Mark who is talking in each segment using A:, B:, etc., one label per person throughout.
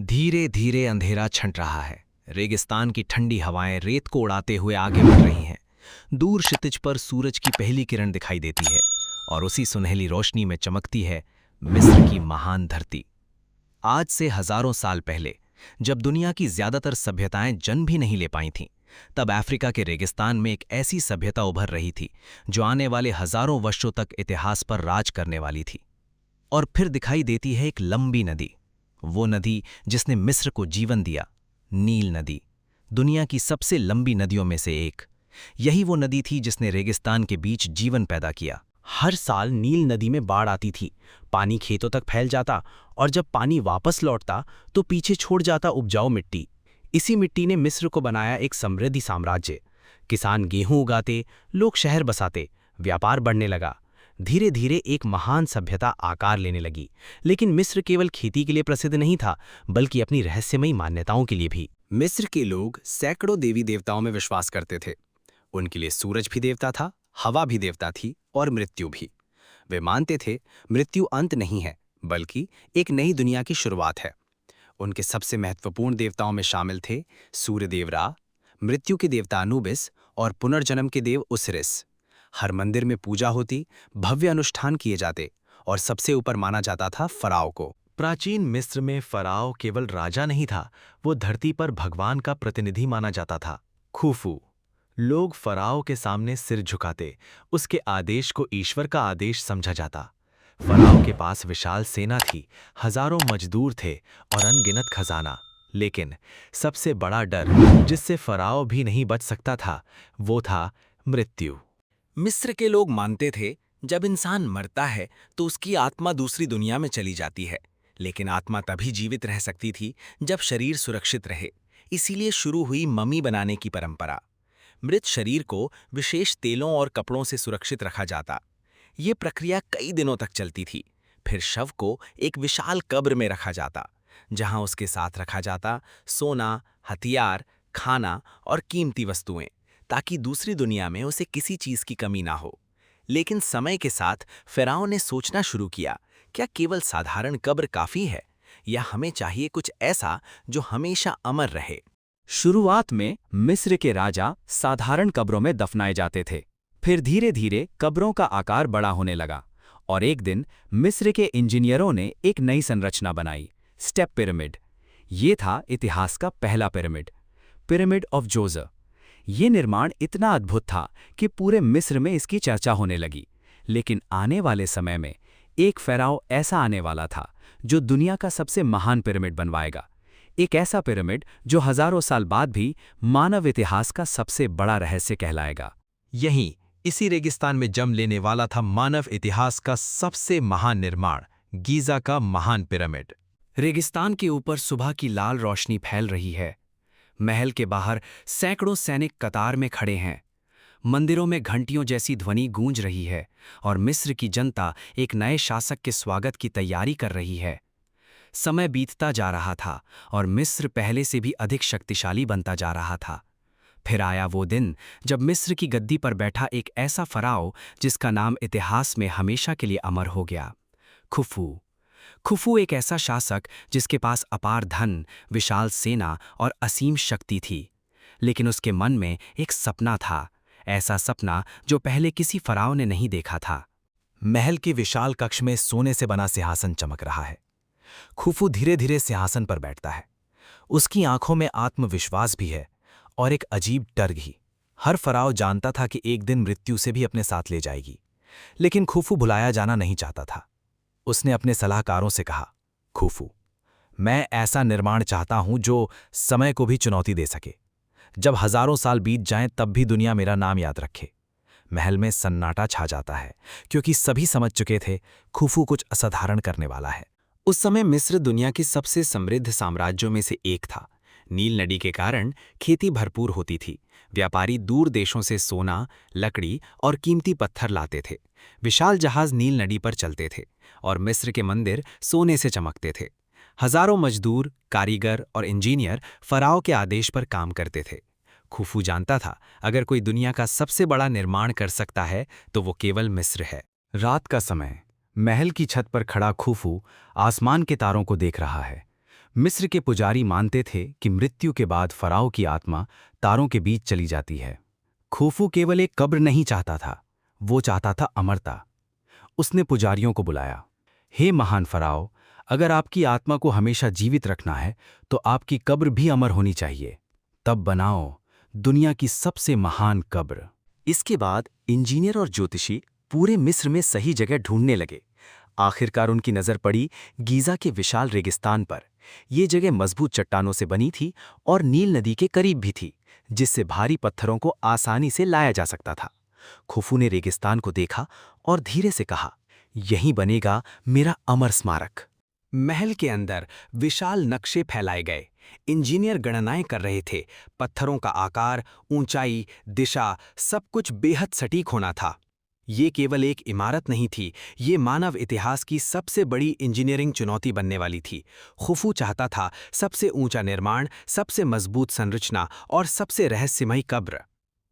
A: धीरे धीरे अंधेरा छंट रहा है। रेगिस्तान की ठंडी हवाएं रेत को उड़ाते हुए आगे बढ़ रही हैं। दूर क्षितिज पर सूरज की पहली किरण दिखाई देती है और उसी सुनहली रोशनी में चमकती है मिस्र की महान धरती। आज से हजारों साल पहले, जब दुनिया की ज्यादातर सभ्यताएं जन्म भी नहीं ले पाई थीं, तब अफ्रीका के रेगिस्तान में एक ऐसी सभ्यता उभर रही थी जो आने वाले हजारों वर्षों तक इतिहास पर राज करने वाली थी। और फिर दिखाई देती है एक लंबी नदी, वो नदी जिसने मिस्र को जीवन दिया, नील नदी, दुनिया की सबसे लंबी नदियों में से एक। यही वो नदी थी जिसने रेगिस्तान के बीच जीवन पैदा किया।
B: हर साल नील नदी में बाढ़ आती थी, पानी खेतों तक फैल जाता और जब पानी वापस लौटता तो पीछे छोड़ जाता उपजाऊ मिट्टी। इसी मिट्टी ने मिस्र को बनाया एक समृद्धि साम्राज्य। किसान गेहूं उगाते, लोग शहर बसाते, व्यापार बढ़ने लगा। धीरे धीरे एक महान सभ्यता आकार लेने लगी। लेकिन मिस्र केवल खेती के लिए प्रसिद्ध नहीं था, बल्कि अपनी रहस्यमयी मान्यताओं के लिए भी। मिस्र के लोग सैकड़ों देवी देवताओं में विश्वास करते थे। उनके लिए सूरज भी देवता था, हवा भी देवता थी और मृत्यु भी। वे मानते थे मृत्यु अंत नहीं है, बल्कि एक नई दुनिया की शुरुआत है। उनके सबसे महत्वपूर्ण देवताओं में शामिल थे सूर्य देव रा, मृत्यु के देवता अनुबिस और पुनर्जन्म के देव उसिरिस। हर मंदिर में पूजा होती, भव्य अनुष्ठान किए जाते और सबसे ऊपर माना जाता था फराओ को।
A: प्राचीन मिस्र में फराओ केवल राजा नहीं था, वो धरती पर भगवान का प्रतिनिधि माना जाता था। खुफू, लोग फराओ के सामने सिर झुकाते, उसके आदेश को ईश्वर का आदेश समझा जाता। फराओ के पास विशाल सेना थी, हजारों मजदूर थे और अनगिनत खजाना। लेकिन सबसे बड़ा डर जिससे फराओ भी नहीं बच सकता था, वो था मृत्यु।
C: मिस्र के लोग मानते थे जब इंसान मरता है तो उसकी आत्मा दूसरी दुनिया में चली जाती है, लेकिन आत्मा तभी जीवित रह सकती थी जब शरीर सुरक्षित रहे। इसीलिए शुरू हुई मम्मी बनाने की परंपरा। मृत शरीर को विशेष तेलों और कपड़ों से सुरक्षित रखा जाता। ये प्रक्रिया कई दिनों तक चलती थी। फिर शव को एक विशाल कब्र में रखा जाता, जहां उसके साथ रखा जाता सोना, हथियार, खाना और कीमती वस्तुएं, ताकि दूसरी दुनिया में उसे किसी चीज की कमी ना हो। लेकिन समय के साथ फिरौन ने सोचना शुरू किया, क्या केवल साधारण कब्र काफी है, या हमें चाहिए कुछ ऐसा जो हमेशा अमर रहे।
B: शुरुआत में मिस्र के राजा साधारण कब्रों में दफनाए जाते थे। फिर धीरे धीरे कब्रों का आकार बड़ा होने लगा और एक दिन मिस्र के इंजीनियरों ने एक नई संरचना बनाई, स्टेप पिरामिड। ये था इतिहास का पहला पिरामिड, पिरामिड ऑफ जोज़र। ये निर्माण इतना अद्भुत था कि पूरे मिस्र में इसकी चर्चा होने लगी। लेकिन आने वाले समय में एक फ़राओ ऐसा आने वाला था जो दुनिया का सबसे महान पिरामिड बनवाएगा। एक ऐसा पिरामिड जो हजारों साल बाद भी मानव इतिहास का सबसे बड़ा रहस्य कहलाएगा।
A: यहीं इसी रेगिस्तान में जन्म लेने वाला था मानव इतिहास का सबसे महान निर्माण, गीज़ा का महान पिरामिड।
B: रेगिस्तान के ऊपर सुबह की लाल रोशनी फैल रही है। महल के बाहर सैकड़ों सैनिक कतार में खड़े हैं। मंदिरों में घंटियों जैसी ध्वनि गूंज रही है और मिस्र की जनता एक नए शासक के स्वागत की तैयारी कर रही है। समय बीतता जा रहा था और मिस्र पहले से भी अधिक शक्तिशाली बनता जा रहा था। फिर आया वो दिन जब मिस्र की गद्दी पर बैठा एक ऐसा फराओ जिसका नाम इतिहास में हमेशा के लिए अमर हो गया, खुफू। खुफू एक ऐसा शासक जिसके पास अपार धन, विशाल सेना और असीम शक्ति थी। लेकिन उसके मन में एक सपना था, ऐसा सपना जो पहले किसी फराओ ने नहीं देखा था।
A: महल के विशाल कक्ष में सोने से बना सिंहासन चमक रहा है। खुफू धीरे धीरे सिंहासन पर बैठता है। उसकी आंखों में आत्मविश्वास भी है और एक अजीब डर भी। हर फराओ जानता था कि एक दिन मृत्यु से भी अपने साथ ले जाएगी, लेकिन खुफू भुलाया जाना नहीं चाहता था। उसने अपने सलाहकारों से कहा, खुफू, मैं ऐसा निर्माण चाहता हूं जो समय को भी चुनौती दे सके। जब हजारों साल बीत जाएं तब भी दुनिया मेरा नाम याद रखे। महल में सन्नाटा छा जाता है, क्योंकि सभी समझ चुके थे खुफू कुछ असाधारण करने वाला है।
C: उस समय मिस्र दुनिया की सबसे समृद्ध साम्राज्यों में से एक था। नील नदी के कारण खेती भरपूर होती थी। व्यापारी दूर देशों से सोना, लकड़ी और कीमती पत्थर लाते थे। विशाल जहाज नील नदी पर चलते थे और मिस्र के मंदिर सोने से चमकते थे। हजारों मजदूर, कारीगर और इंजीनियर फराओ के आदेश पर काम करते थे। खुफू जानता था, अगर कोई दुनिया का सबसे बड़ा निर्माण कर सकता है तो वो केवल मिस्र है।
B: रात का समय, महल की छत पर खड़ा खुफू आसमान के तारों को देख रहा है। मिस्र के पुजारी मानते थे कि मृत्यु के बाद फराओ की आत्मा तारों के बीच चली जाती है। खुफू केवल एक कब्र नहीं चाहता था, वो चाहता था अमरता। उसने पुजारियों को बुलाया। हे महान फराओ, अगर आपकी आत्मा को हमेशा जीवित रखना है तो आपकी कब्र भी अमर होनी चाहिए। तब बनाओ दुनिया की सबसे महान कब्र।
C: इसके बाद इंजीनियर और ज्योतिषी पूरे मिस्र में सही जगह ढूंढने लगे। आखिरकार उनकी नज़र पड़ी गीज़ा के विशाल रेगिस्तान पर। ये जगह मजबूत चट्टानों से बनी थी और नील नदी के करीब भी थी, जिससे भारी पत्थरों को आसानी से लाया जा सकता था। खुफू ने रेगिस्तान को देखा और धीरे से कहा, यहीं बनेगा मेरा अमर स्मारक।
A: महल के अंदर विशाल नक्शे फैलाए गए। इंजीनियर गणनाएं कर रहे थे। पत्थरों का आकार, ऊंचाई, दिशा, सब कुछ बेहद सटीक होना था। ये केवल एक इमारत नहीं थी, ये मानव इतिहास की सबसे बड़ी इंजीनियरिंग चुनौती बनने वाली थी। खुफू चाहता था सबसे ऊंचा निर्माण, सबसे मजबूत संरचना और सबसे रहस्यमयी कब्र।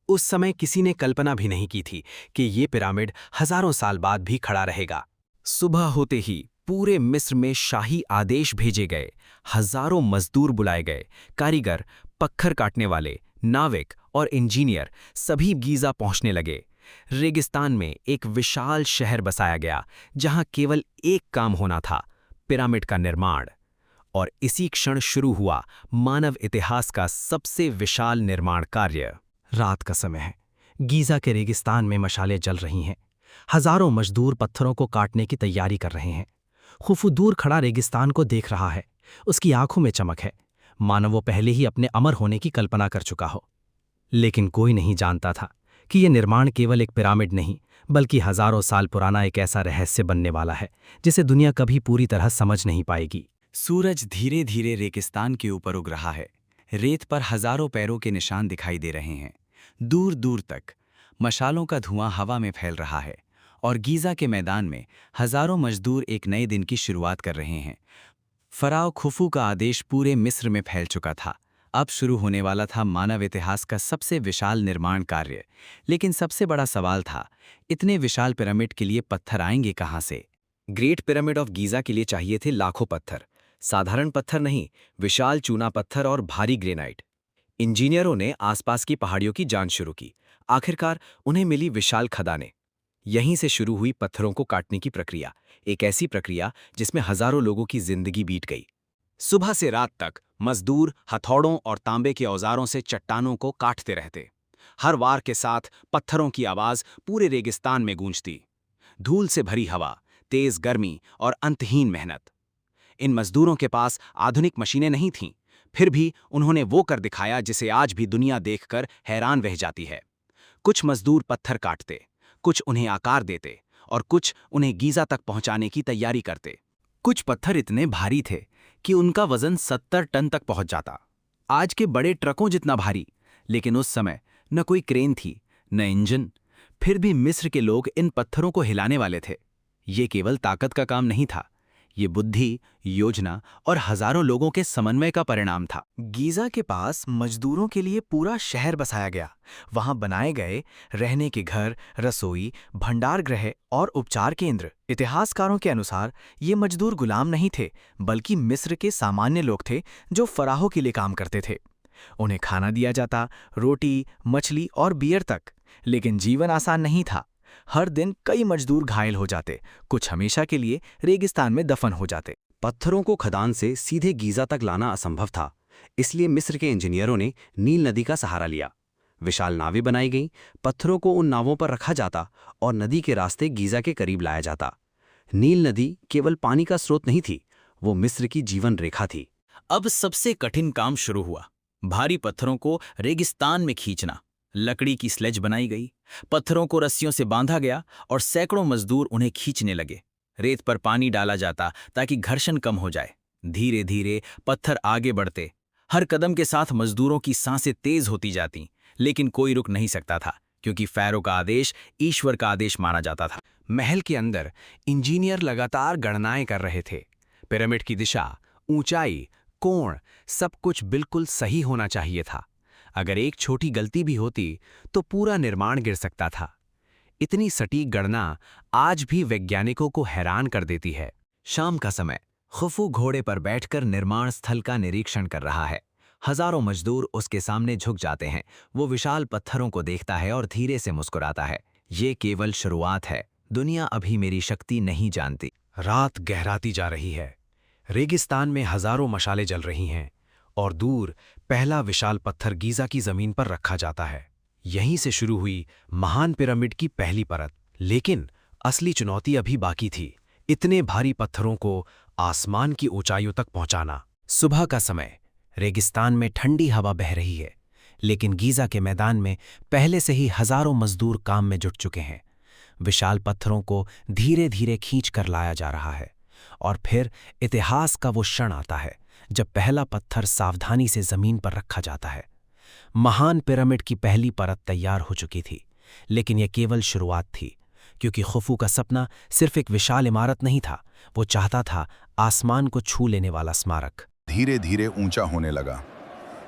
A: उस समय किसी ने कल्पना भी नहीं की थी कि ये पिरामिड हजारों साल बाद भी खड़ा रहेगा। सुबह होते ही पूरे मिस्र में शाही आदेश भेजे गए। हजारों मजदूर बुलाए गए। कारीगर, पत्थर काटने वाले, नाविक और इंजीनियर सभी गीज़ा पहुंचने लगे। रेगिस्तान में एक विशाल शहर बसाया गया, जहां केवल एक काम होना था, पिरामिड का निर्माण। और इसी क्षण शुरू हुआ मानव इतिहास का सबसे विशाल निर्माण कार्य। रात का समय है। गीज़ा के रेगिस्तान में मशालें जल रही हैं। हजारों मजदूर पत्थरों को काटने की तैयारी कर रहे हैं। खुफू दूर खड़ा रेगिस्तान को देख रहा है। उसकी आंखों में चमक है, मानो वो पहले ही अपने अमर होने की कल्पना कर चुका हो। लेकिन कोई नहीं जानता था कि यह निर्माण केवल एक पिरामिड नहीं, बल्कि हजारों साल पुराना एक ऐसा रहस्य बनने वाला है जिसे दुनिया कभी पूरी तरह समझ नहीं पाएगी।
C: सूरज धीरे धीरे रेगिस्तान के ऊपर उग रहा है। रेत पर हजारों पैरों के निशान दिखाई दे रहे हैं। दूर दूर तक मशालों का धुआं हवा में फैल रहा है और गीज़ा के मैदान में हजारों मजदूर एक नए दिन की शुरुआत कर रहे हैं। फराओ खुफू का आदेश पूरे मिस्र में फैल चुका था। अब शुरू होने वाला था मानव इतिहास का सबसे विशाल निर्माण कार्य। लेकिन सबसे बड़ा सवाल था, इतने विशाल पिरामिड के लिए पत्थर आएंगे कहां से? ग्रेट पिरामिड ऑफ गीज़ा के लिए चाहिए थे लाखों पत्थर। साधारण पत्थर नहीं, विशाल चूना पत्थर और भारी ग्रेनाइट। इंजीनियरों ने आसपास की पहाड़ियों की जांच शुरू की। आखिरकार उन्हें मिली विशाल खदानें। यहीं से शुरू हुई पत्थरों को काटने की प्रक्रिया, एक ऐसी प्रक्रिया जिसमें हजारों लोगों की जिंदगी बीत गई। सुबह से रात तक मजदूर हथौड़ों और तांबे के औजारों से चट्टानों को काटते रहते। हर वार के साथ पत्थरों की आवाज पूरे रेगिस्तान में गूंजती। धूल से भरी हवा, तेज गर्मी और अंतहीन मेहनत। इन मजदूरों के पास आधुनिक मशीनें नहीं थीं, फिर भी उन्होंने वो कर दिखाया जिसे आज भी दुनिया देखकर हैरान रह जाती है। कुछ मजदूर पत्थर काटते, कुछ उन्हें आकार देते और कुछ उन्हें गीज़ा तक पहुंचाने की तैयारी करते। कुछ पत्थर इतने भारी थे कि उनका वजन 70 टन तक पहुंच जाता, आज के बड़े ट्रकों जितना भारी। लेकिन उस समय न कोई क्रेन थी, न इंजन। फिर भी मिस्र के लोग इन पत्थरों को हिलाने वाले थे। ये केवल ताकत का काम नहीं था, ये बुद्धि, योजना और हजारों लोगों के समन्वय का परिणाम था। गीज़ा के पास मजदूरों के लिए पूरा शहर बसाया गया। वहां बनाए गए रहने के घर, रसोई, भंडार गृह और उपचार केंद्र। इतिहासकारों के अनुसार ये मजदूर गुलाम नहीं थे, बल्कि मिस्र के सामान्य लोग थे जो फराहो के लिए काम करते थे। उन्हें खाना दिया जाता, रोटी, मछली और बियर तक। लेकिन जीवन आसान नहीं था। हर दिन कई मजदूर घायल हो जाते, कुछ हमेशा के लिए रेगिस्तान में दफन हो जाते। पत्थरों को खदान से सीधे गीज़ा तक लाना असंभव था, इसलिए मिस्र के इंजीनियरों ने नील नदी का सहारा लिया। विशाल नावें बनाई गईं, पत्थरों को उन नावों पर रखा जाता और नदी के रास्ते गीज़ा के करीब लाया जाता। नील नदी केवल पानी का स्रोत नहीं थी, वो मिस्र की जीवन रेखा थी।
B: अब सबसे कठिन काम शुरू हुआ, भारी पत्थरों को रेगिस्तान में खींचना। लकड़ी की स्लेज बनाई गई, पत्थरों को रस्सियों से बांधा गया और सैकड़ों मजदूर उन्हें खींचने लगे। रेत पर पानी डाला जाता ताकि घर्षण कम हो जाए। धीरे धीरे पत्थर आगे बढ़ते। हर कदम के साथ मजदूरों की सांसें तेज होती जातीं, लेकिन कोई रुक नहीं सकता था, क्योंकि फ़ारो का आदेश ईश्वर का आदेश माना जाता था। महल के अंदर इंजीनियर लगातार गणनाएं कर रहे थे। पिरामिड की दिशा, ऊंचाई, कोण, सब कुछ बिल्कुल सही होना चाहिए था। अगर एक छोटी गलती भी होती तो पूरा निर्माण गिर सकता था। इतनी सटीक गणना आज भी वैज्ञानिकों को हैरान कर देती है। शाम का समय,
A: खुफू घोड़े पर बैठकर निर्माण स्थल का निरीक्षण कर रहा है। हजारों मजदूर उसके सामने झुक जाते हैं। वो विशाल पत्थरों को देखता है और धीरे से मुस्कुराता है। ये केवल शुरुआत है, दुनिया अभी मेरी शक्ति नहीं जानती।
B: रात गहराती जा रही है। रेगिस्तान में हजारों मशालें जल रही हैं और दूर पहला विशाल पत्थर गीजा की जमीन पर रखा जाता है। यहीं से शुरू हुई महान पिरामिड की पहली परत। लेकिन असली चुनौती अभी बाकी थी, इतने भारी पत्थरों को आसमान की ऊंचाइयों तक पहुंचाना। सुबह का समय, रेगिस्तान में ठंडी हवा बह रही है, लेकिन गीजा के मैदान में पहले से ही हजारों मजदूर काम में जुट चुके हैं। विशाल पत्थरों को धीरे धीरे खींच कर लाया जा रहा है और फिर इतिहास का वो क्षण आता है जब पहला पत्थर सावधानी से जमीन पर रखा जाता है। महान पिरामिड की पहली परत तैयार हो चुकी थी, लेकिन यह केवल शुरुआत थी, क्योंकि खुफू का सपना सिर्फ एक विशाल इमारत नहीं था। वो चाहता था आसमान को छू लेने वाला स्मारक।
D: धीरे धीरे ऊंचा होने लगा,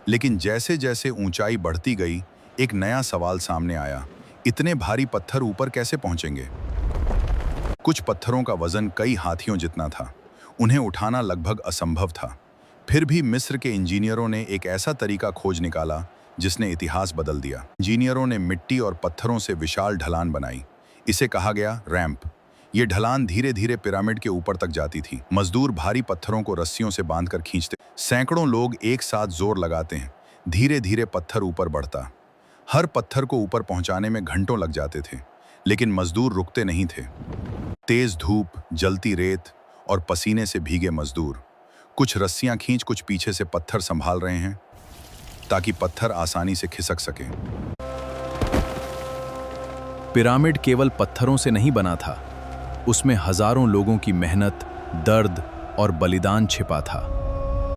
D: लेकिन जैसे जैसे ऊंचाई बढ़ती गई, एक नया सवाल सामने आया। इतने भारी पत्थर ऊपर कैसे पहुंचेंगे? कुछ पत्थरों का वजन कई हाथियों जितना था, उन्हें उठाना लगभग असंभव था। फिर भी मिस्र के इंजीनियरों ने एक ऐसा तरीका खोज निकाला जिसने इतिहास बदल दिया। इंजीनियरों ने मिट्टी और पत्थरों से विशाल ढलान बनाई। इसे कहा गया रैंप। ये ढलान धीरे धीरे पिरामिड के ऊपर तक जाती थी। मजदूर भारी पत्थरों को रस्सियों से बांधकर खींचते। सैकड़ों लोग एक साथ जोर लगाते हैं। धीरे धीरे पत्थर ऊपर बढ़ता। हर पत्थर को ऊपर पहुंचाने में घंटों लग जाते थे, लेकिन मजदूर रुकते नहीं थे। तेज धूप, जलती रेत और पसीने से भीगे मजदूर, कुछ रस्सियां खींच, कुछ पीछे से पत्थर संभाल रहे हैं ताकि पत्थर आसानी से खिसक सके।
E: पिरामिड केवल पत्थरों से नहीं बना था, उसमें हजारों लोगों की मेहनत, दर्द और बलिदान छिपा था।